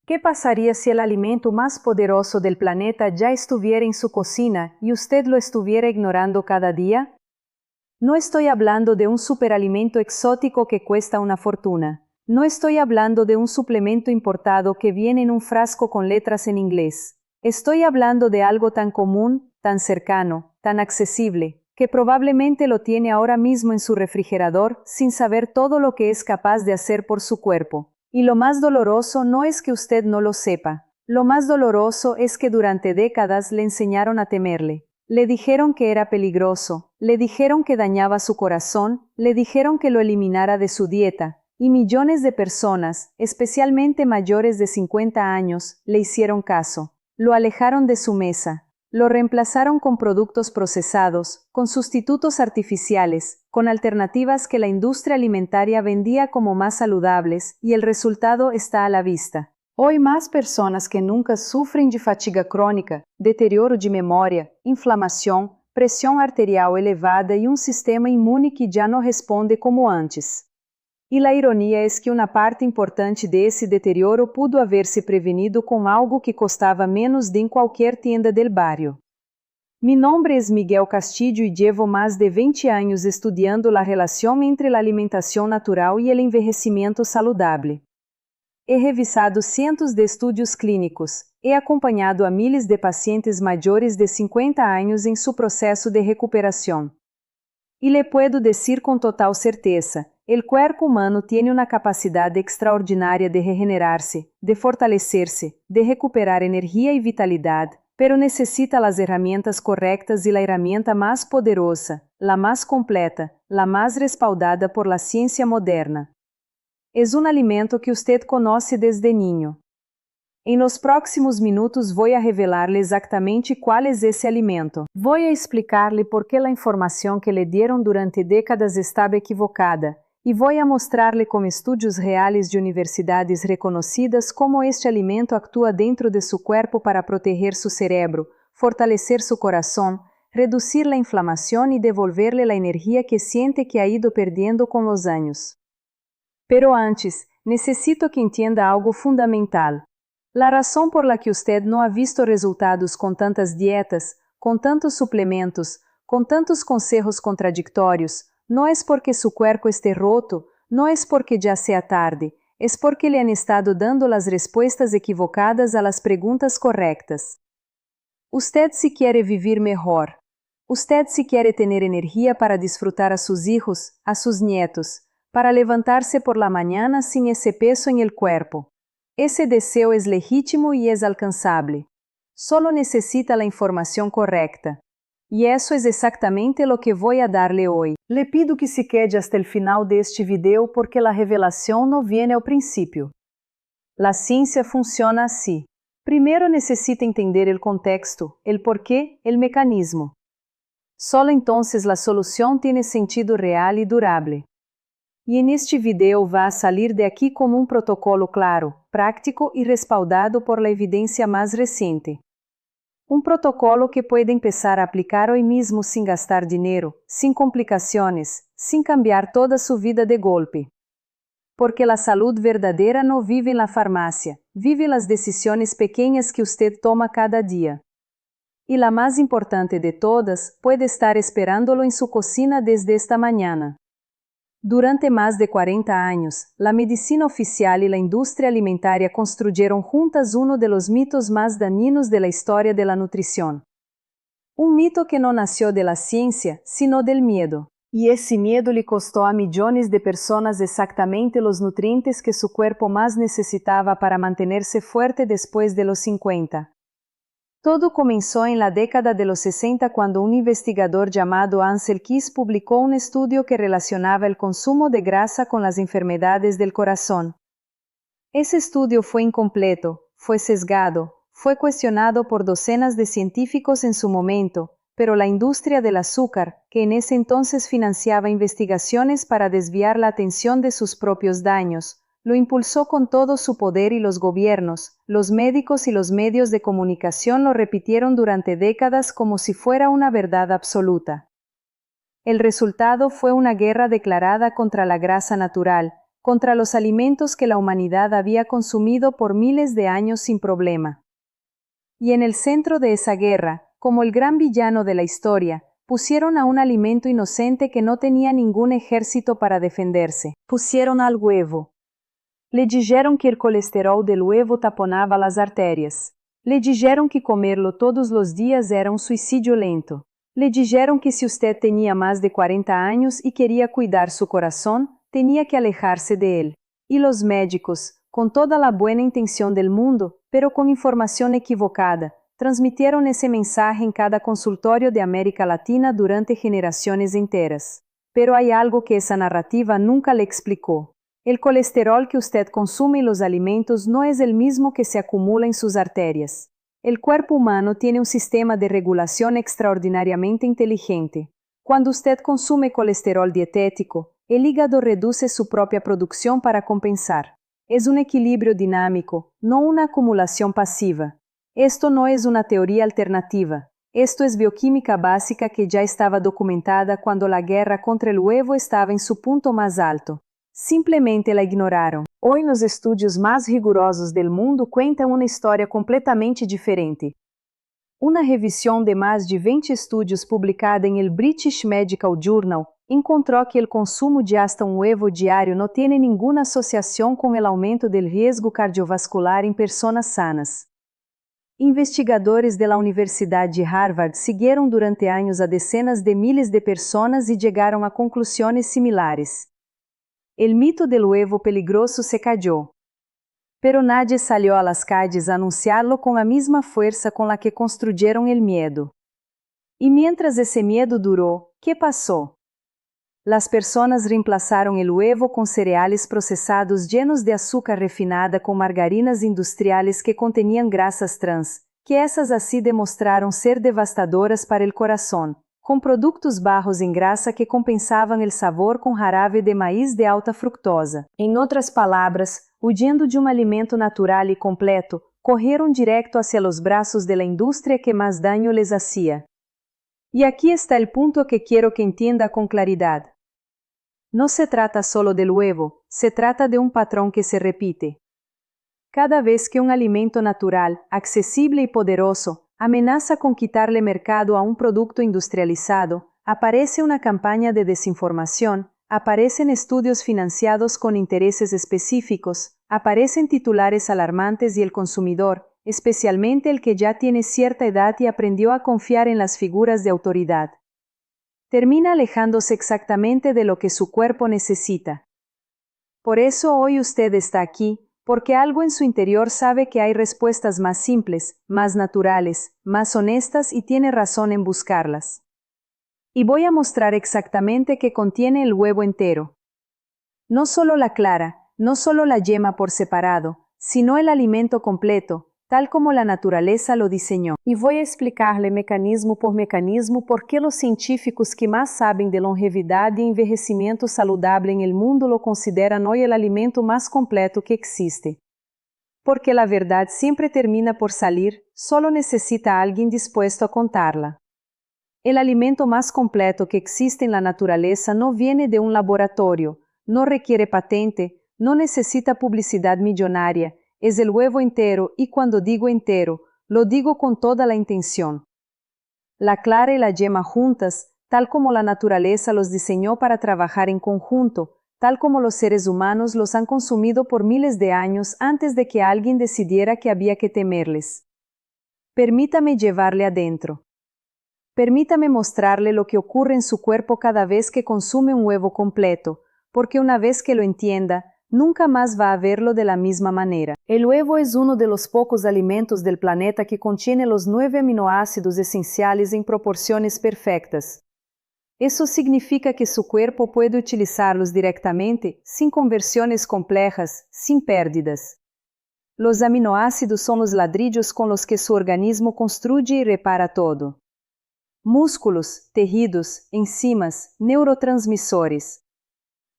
¿Qué pasaría si el alimento más poderoso del planeta ya estuviera en su cocina y usted lo estuviera ignorando cada día? No estoy hablando de un superalimento exótico que cuesta una fortuna. No estoy hablando de un suplemento importado que viene en un frasco con letras en inglés. Estoy hablando de algo tan común, tan cercano, tan accesible, que probablemente lo tiene ahora mismo en su refrigerador sin saber todo lo que es capaz de hacer por su cuerpo. Y lo más doloroso no es que usted no lo sepa. Lo más doloroso es que durante décadas le enseñaron a temerle. Le dijeron que era peligroso, le dijeron que dañaba su corazón, le dijeron que lo eliminara de su dieta, y millones de personas, especialmente mayores de 50 años, le hicieron caso. Lo alejaron de su mesa. Lo reemplazaron con productos procesados, con sustitutos artificiales, con alternativas que la industria alimentaria vendía como más saludables, y el resultado está a la vista. Hoy más personas que nunca sufren de fatiga crónica, deterioro de memoria, inflamación, presión arterial elevada y un sistema inmune que ya no responde como antes. E a ironia é que uma parte importante desse deterioro pudo haver-se prevenido com algo que custava menos de em qualquer tienda del barrio. Mi nombre es Miguel Castillo y llevo más de 20 años estudiando la relación entre la alimentación natural y el envejecimiento saludable. He revisado cientos de estudios clínicos, he acompañado a miles de pacientes mayores de 50 años en su proceso de recuperación. Y le puedo decir con total certeza, el cuerpo humano tiene una capacidad extraordinaria de regenerarse, de fortalecerse, de recuperar energía y vitalidad, pero necesita las herramientas correctas y la herramienta más poderosa, la más completa, la más respaldada por la ciencia moderna. Es un alimento que usted conoce desde niño. En los próximos minutos voy a revelarle exactamente cuál es ese alimento. Voy a explicarle por qué la información que le dieron durante décadas estaba equivocada, y voy a mostrarle con estudios reales de universidades reconocidas cómo este alimento actúa dentro de su cuerpo para proteger su cerebro, fortalecer su corazón, reducir la inflamación y devolverle la energía que siente que ha ido perdiendo con los años. Pero antes, necesito que entienda algo fundamental. La razón por la que usted no ha visto resultados con tantas dietas, con tantos suplementos, con tantos consejos contradictorios, no es porque su cuerpo esté roto, no es porque ya sea tarde, es porque le han estado dando las respuestas equivocadas a las preguntas correctas. Usted si quiere vivir mejor. Usted si quiere tener energía para disfrutar a sus hijos, a sus nietos, para levantarse por la mañana sin ese peso en el cuerpo. Ese deseo es legítimo y es alcanzable. Solo necesita la información correcta. Y eso es exactamente lo que voy a darle hoy. Le pido que se quede hasta el final de este video porque la revelación no viene al principio. La ciencia funciona así. Primero necesita entender el contexto, el porqué, el mecanismo. Solo entonces la solución tiene sentido real y durable. E en este video va a salir de aquí con un protocolo claro, práctico y respaldado por la evidencia más reciente. Un protocolo que puede empezar a aplicar hoy mismo sin gastar dinero, sin complicaciones, sin cambiar toda su vida de golpe. Porque la salud verdadera no vive en la farmacia, vive en las decisiones pequeñas que usted toma cada día. Y la más importante de todas puede estar esperándolo en su cocina desde esta mañana. Durante más de 40 años, la medicina oficial y la industria alimentaria construyeron juntas uno de los mitos más dañinos de la historia de la nutrición. Un mito que no nació de la ciencia, sino del miedo. Y ese miedo le costó a millones de personas exactamente los nutrientes que su cuerpo más necesitaba para mantenerse fuerte después de los 50. Todo comenzó en la década de los 60 cuando un investigador llamado Ansel Keys publicó un estudio que relacionaba el consumo de grasa con las enfermedades del corazón. Ese estudio fue incompleto, fue sesgado, fue cuestionado por docenas de científicos en su momento, pero la industria del azúcar, que en ese entonces financiaba investigaciones para desviar la atención de sus propios daños, lo impulsó con todo su poder y los gobiernos, los médicos y los medios de comunicación lo repitieron durante décadas como si fuera una verdad absoluta. El resultado fue una guerra declarada contra la grasa natural, contra los alimentos que la humanidad había consumido por miles de años sin problema. Y en el centro de esa guerra, como el gran villano de la historia, pusieron a un alimento inocente que no tenía ningún ejército para defenderse. Pusieron al huevo. Le dijeron que el colesterol del huevo taponaba las arterias. Le dijeron que comerlo todos los días era un suicidio lento. Le dijeron que si usted tenía más de 40 años y quería cuidar su corazón, tenía que alejarse de él. Y los médicos, con toda la buena intención del mundo, pero con información equivocada, transmitieron ese mensaje en cada consultorio de América Latina durante generaciones enteras. Pero hay algo que esa narrativa nunca le explicó. El colesterol que usted consume en los alimentos no es el mismo que se acumula en sus arterias. El cuerpo humano tiene un sistema de regulación extraordinariamente inteligente. Cuando usted consume colesterol dietético, el hígado reduce su propia producción para compensar. Es un equilibrio dinámico, no una acumulación pasiva. Esto no es una teoría alternativa. Esto es bioquímica básica que ya estaba documentada cuando la guerra contra el huevo estaba en su punto más alto. Simplemente la ignoraron. Hoy los estudios más rigurosos del mundo cuentan una historia completamente diferente. Una revisión de más de 20 estudios publicada en el British Medical Journal encontró que el consumo de hasta un huevo diario no tiene ninguna asociación con el aumento del riesgo cardiovascular en personas sanas. Investigadores de la Universidad de Harvard siguieron durante años a decenas de miles de personas y llegaron a conclusiones similares. El mito del huevo peligroso se cayó. Pero nadie salió a las calles a anunciarlo con la misma fuerza con la que construyeron el miedo. Y mientras ese miedo duró, ¿qué pasó? Las personas reemplazaron el huevo con cereales procesados llenos de azúcar refinada con margarinas industriales que contenían grasas trans, que esas así demostraron ser devastadoras para el corazón, con productos bajos en grasa que compensaban el sabor con jarabe de maíz de alta fructosa. En otras palabras, huyendo de un alimento natural y completo, corrieron directo hacia los brazos de la industria que más daño les hacía. Y aquí está el punto que quiero que entienda con claridad. No se trata solo del huevo, se trata de un patrón que se repite. Cada vez que un alimento natural, accesible y poderoso, amenaza con quitarle mercado a un producto industrializado, aparece una campaña de desinformación, aparecen estudios financiados con intereses específicos, aparecen titulares alarmantes y el consumidor, especialmente el que ya tiene cierta edad y aprendió a confiar en las figuras de autoridad, termina alejándose exactamente de lo que su cuerpo necesita. Por eso hoy usted está aquí, porque algo en su interior sabe que hay respuestas más simples, más naturales, más honestas y tiene razón en buscarlas. Y voy a mostrar exactamente qué contiene el huevo entero. No solo la clara, no solo la yema por separado, sino el alimento completo, tal como la naturaleza lo diseñó. Y voy a explicarle mecanismo por qué los científicos que más saben de longevidad y envejecimiento saludable en el mundo lo consideran hoy el alimento más completo que existe. Porque la verdad siempre termina por salir, solo necesita a alguien dispuesto a contarla. El alimento más completo que existe en la naturaleza no viene de un laboratorio, no requiere patente, no necesita publicidad millonaria, es el huevo entero y cuando digo entero, lo digo con toda la intención. La clara y la yema juntas, tal como la naturaleza los diseñó para trabajar en conjunto, tal como los seres humanos los han consumido por miles de años antes de que alguien decidiera que había que temerles. Permítame llevarle adentro. Permítame mostrarle lo que ocurre en su cuerpo cada vez que consume un huevo completo, porque una vez que lo entienda, nunca más va a verlo de la misma manera. El huevo es uno de los pocos alimentos del planeta que contiene los 9 aminoácidos esenciales en proporciones perfectas. Eso significa que su cuerpo puede utilizarlos directamente, sin conversiones complejas, sin pérdidas. Los aminoácidos son los ladrillos con los que su organismo construye y repara todo. Músculos, tejidos, enzimas, neurotransmisores.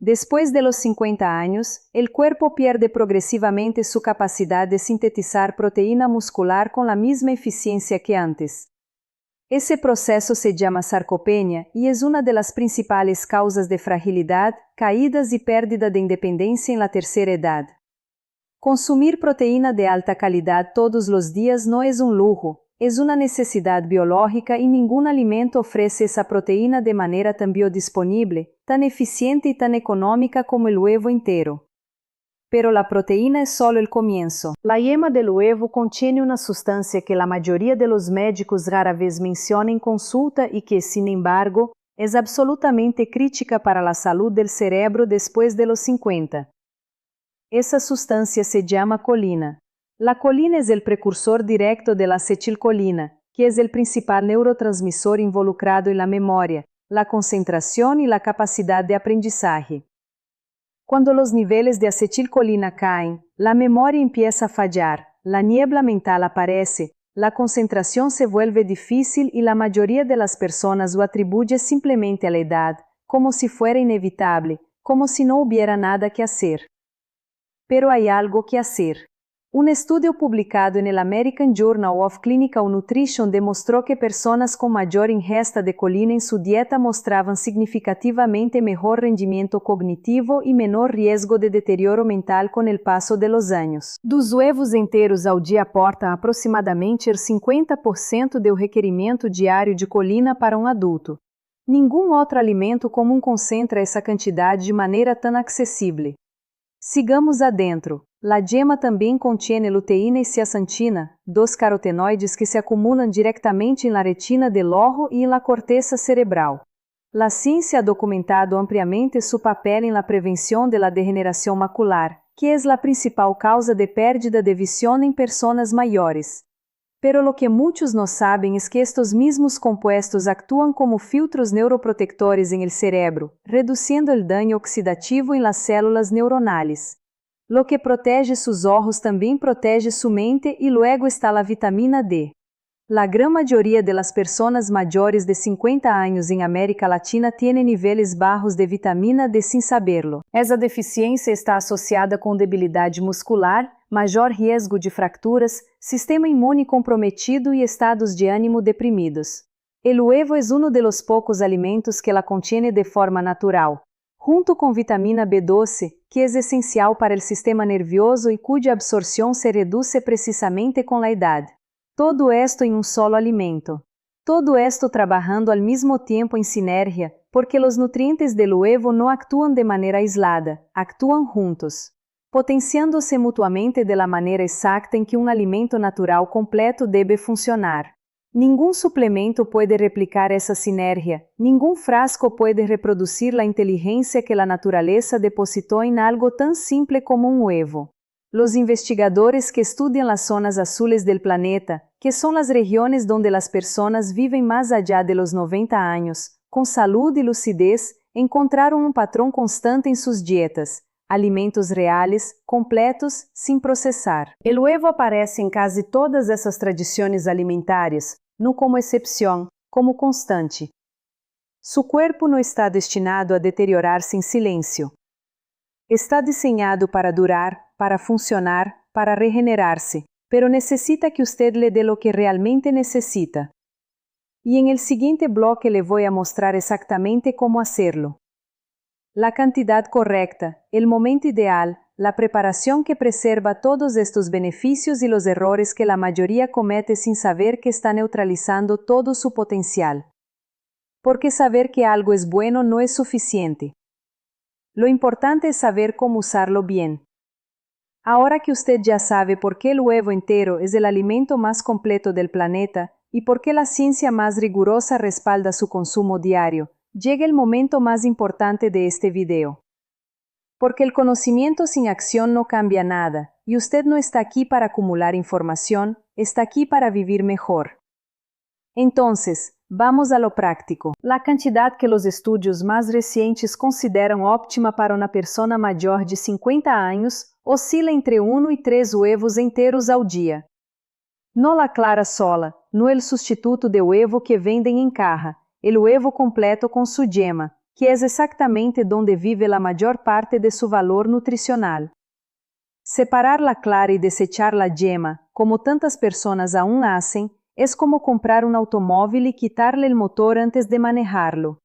Después de los 50 años, el cuerpo pierde progresivamente su capacidad de sintetizar proteína muscular con la misma eficiencia que antes. Ese proceso se llama sarcopenia y es una de las principales causas de fragilidad, caídas y pérdida de independencia en la tercera edad. Consumir proteína de alta calidad todos los días no es un lujo, es una necesidad biológica y ningún alimento ofrece esa proteína de manera tan biodisponible, tan eficiente y tan económica como el huevo entero. Pero la proteína es solo el comienzo. La yema del huevo contiene una sustancia que la mayoría de los médicos rara vez mencionan en consulta y que, sin embargo, es absolutamente crítica para la salud del cerebro después de los 50. Esa sustancia se llama colina. La colina es el precursor directo de la acetilcolina, que es el principal neurotransmisor involucrado en la memoria, la concentración y la capacidad de aprendizaje. Cuando los niveles de acetilcolina caen, la memoria empieza a fallar, la niebla mental aparece, la concentración se vuelve difícil y la mayoría de las personas lo atribuye simplemente a la edad, como si fuera inevitable, como si no hubiera nada que hacer. Pero hay algo que hacer. Un estudio publicado en el American Journal of Clinical Nutrition demostró que personas con mayor ingesta de colina en su dieta mostraban significativamente mejor rendimiento cognitivo y menor riesgo de deterioro mental con el paso de los años. Dos huevos inteiros ao dia aportam aproximadamente el 50% del requerimento diário de colina para um adulto. Ningún outro alimento comum concentra essa quantidade de maneira tão acessível. Sigamos adentro. La yema também contém luteína e zeaxantina, dos carotenoides que se acumulam diretamente em la retina del ojo e em la corteza cerebral. La ciencia ha documentado ampliamente su papel en la prevención de la degeneración macular, que es la principal causa de pérdida de visión en personas mayores. Pero lo que muchos no saben es que estos mismos compuestos actúan como filtros neuroprotectores en el cerebro, reduciendo el daño oxidativo en las células neuronales. Lo que protege sus ojos também protege su mente y luego está la vitamina D. La gran mayoría de las personas mayores de 50 años en América Latina tienen niveles bajos de vitamina D sin saberlo. Essa deficiência está associada com debilidade muscular, maior risco de fracturas, sistema inmune comprometido e estados de ânimo deprimidos. El huevo es uno de los pocos alimentos que la contiene de forma natural, junto com vitamina B12, que é essencial para o sistema nervioso e cuja absorção se reduz precisamente com a idade. Todo esto em um solo alimento. Todo esto trabajando al mismo tiempo en sinergia, porque los nutrientes del huevo no actúan de manera aislada, actúan juntos, potenciándose mutuamente de la manera exacta en que un alimento natural completo debe funcionar. Ningún suplemento puede replicar esa sinergia, ningún frasco puede reproducir la inteligencia que la naturaleza depositó en algo tan simple como un huevo. Los investigadores que estudian las zonas azules del planeta, que son las regiones donde las personas viven más allá de los 90 años, con salud y lucidez, encontraron un patrón constante en sus dietas, alimentos reales, completos, sin processar. El huevo aparece en casi todas essas tradiciones alimentarias, no como excepción, como constante. Su cuerpo no está destinado a deteriorarse en silencio. Está diseñado para durar, para funcionar, para regenerarse, pero necesita que usted le dé lo que realmente necesita. Y en el siguiente bloque le voy a mostrar exactamente cómo hacerlo. La cantidad correcta, el momento ideal, la preparación que preserva todos estos beneficios y los errores que la mayoría comete sin saber que está neutralizando todo su potencial. Porque saber que algo es bueno no es suficiente. Lo importante es saber cómo usarlo bien. Ahora que usted ya sabe por qué el huevo entero es el alimento más completo del planeta y por qué la ciencia más rigurosa respalda su consumo diario, llega el momento más importante de este video. Porque el conocimiento sin acción no cambia nada, y usted no está aquí para acumular información, está aquí para vivir mejor. Entonces, vamos a lo práctico. La cantidad que los estudios más recientes consideran óptima para una persona mayor de 50 años oscila entre 1 y 3 huevos enteros ao dia. No la clara sola, no el sustituto de huevo que venden en caja, el huevo completo con su yema, que es exactamente donde vive la mayor parte de su valor nutricional. Separar la clara y desechar la yema, como tantas personas aún hacen, Es como comprar un automóvil y quitarle el motor antes de manejarlo.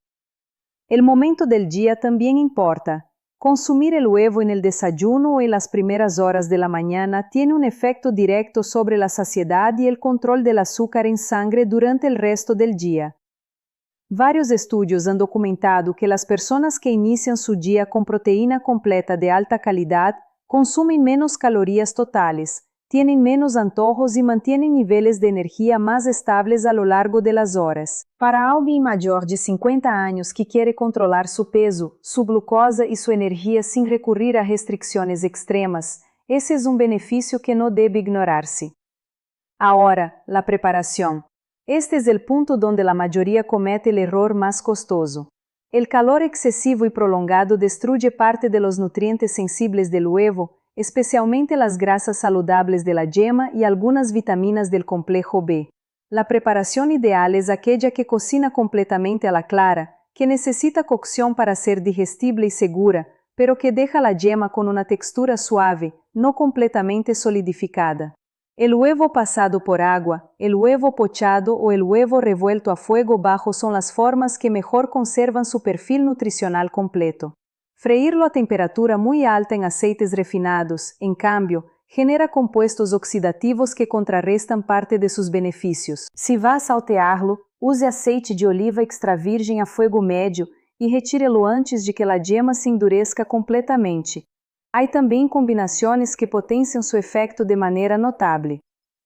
El momento del día también importa. Consumir el huevo en el desayuno o en las primeras horas de la mañana tiene un efecto directo sobre la saciedad y el control del azúcar en sangre durante el resto del día. Varios estudios han documentado que las personas que inician su día con proteína completa de alta calidad consumen menos calorías totales, tienen menos antojos y mantienen niveles de energía más estables a lo largo de las horas. Para alguien mayor de 50 años que quiere controlar su peso, su glucosa y su energía sin recurrir a restricciones extremas, ese es un beneficio que no debe ignorarse. Ahora, la preparación. Este es el punto donde la mayoría comete el error más costoso. El calor excesivo y prolongado destruye parte de los nutrientes sensibles del huevo, especialmente las grasas saludables de la yema y algunas vitaminas del complejo B. La preparación ideal es aquella que cocina completamente a la clara, que necesita cocción para ser digestible y segura, pero que deja la yema con una textura suave, no completamente solidificada. El huevo pasado por agua, el huevo pochado o el huevo revuelto a fuego bajo son las formas que mejor conservan su perfil nutricional completo. Freírlo a temperatura muy alta en aceites refinados, en cambio, genera compuestos oxidativos que contrarrestan parte de sus beneficios. Si va a saltearlo, use aceite de oliva extra virgem a fuego médio e retire-lo antes de que la yema se endurezca completamente. Hay también combinaciones que potencian su efecto de manera notable.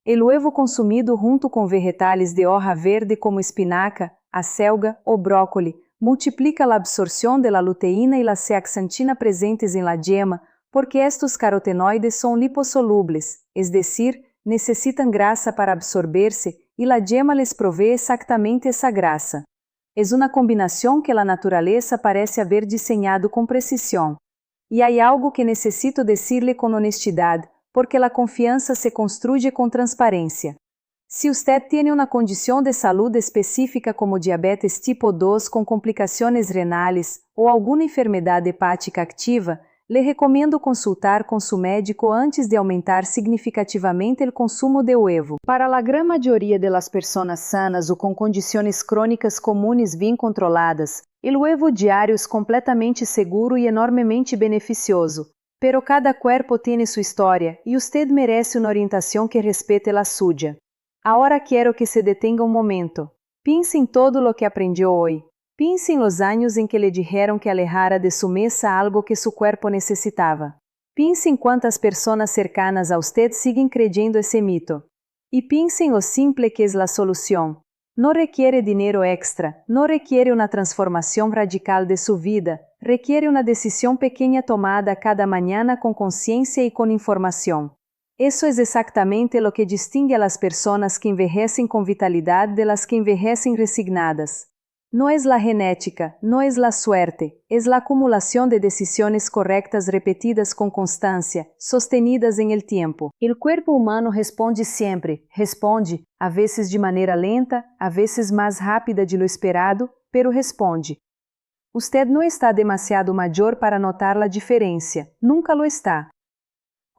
El huevo consumido junto con vegetales de hoja verde como espinaca, acelga o brócoli multiplica la absorción de la luteína y la zeaxantina presentes en la yema porque estos carotenoides son liposolubles, es decir, necesitan grasa para absorberse y la yema les provee exactamente esa grasa. Es una combinación que la naturaleza parece haber diseñado con precisión. Y hay algo que necesito decirle con honestidad, porque la confianza se construye con transparencia. Si usted tiene una condición de salud específica como diabetes tipo 2 con complicaciones renales o alguna enfermedad hepática activa, le recomiendo consultar con su médico antes de aumentar significativamente el consumo de huevo. Para la gran mayoría de las personas sanas o con condiciones crónicas comunes bien controladas, el huevo diario es completamente seguro y enormemente beneficioso. Pero cada cuerpo tiene su historia y usted merece una orientación que respete la suya. Ahora quiero que se detenga un momento. Piense en todo lo que aprendió hoy. Piense en los años en que le dijeron que alejara de su mesa algo que su cuerpo necesitaba. Piense en cuántas personas cercanas a usted siguen creyendo ese mito. Y piense en lo simple que es la solución. No requiere dinero extra, no requiere una transformación radical de su vida, requiere una decisión pequeña tomada cada mañana con conciencia y con información. Eso es exactamente lo que distingue a las personas que envejecen con vitalidad de las que envejecen resignadas. No es la genética, no es la suerte, es la acumulación de decisiones correctas repetidas con constancia, sostenidas en el tiempo. El cuerpo humano responde siempre, responde, a veces de manera lenta, a veces más rápida de lo esperado, pero responde. Usted no está demasiado mayor para notar la diferencia, nunca lo está.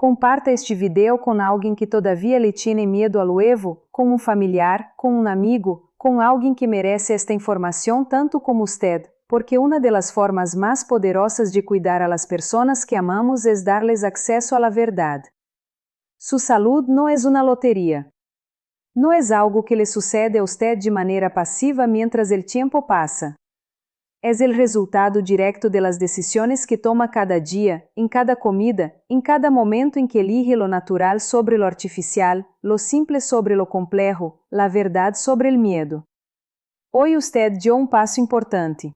Comparta este video con alguien que todavía le tiene miedo al huevo, con un familiar, con un amigo, con alguien que merece esta información tanto como usted, porque una de las formas más poderosas de cuidar a las personas que amamos es darles acceso a la verdad. Su salud no es una lotería. No es algo que le sucede a usted de manera pasiva mientras el tiempo pasa. Es el resultado directo de las decisiones que toma cada día, en cada comida, en cada momento en que elige lo natural sobre lo artificial, lo simple sobre lo complejo, la verdad sobre el miedo. Hoy usted dio un paso importante.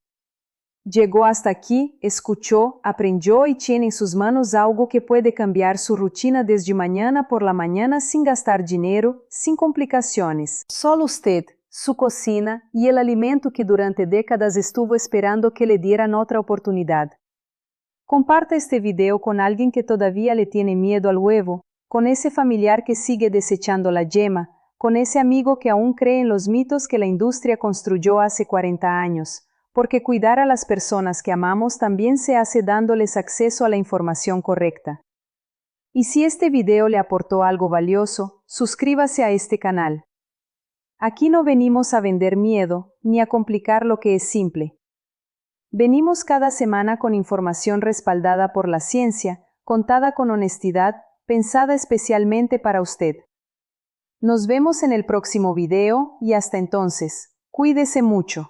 Llegó hasta aquí, escuchó, aprendió y tiene en sus manos algo que puede cambiar su rutina desde mañana por la mañana sin gastar dinero, sin complicaciones. Solo usted, su cocina y el alimento que durante décadas estuvo esperando que le dieran otra oportunidad. Comparta este video con alguien que todavía le tiene miedo al huevo, con ese familiar que sigue desechando la yema, con ese amigo que aún cree en los mitos que la industria construyó hace 40 años, porque cuidar a las personas que amamos también se hace dándoles acceso a la información correcta. Y si este video le aportó algo valioso, suscríbase a este canal. Aquí no venimos a vender miedo, ni a complicar lo que es simple. Venimos cada semana con información respaldada por la ciencia, contada con honestidad, pensada especialmente para usted. Nos vemos en el próximo video y hasta entonces, cuídese mucho.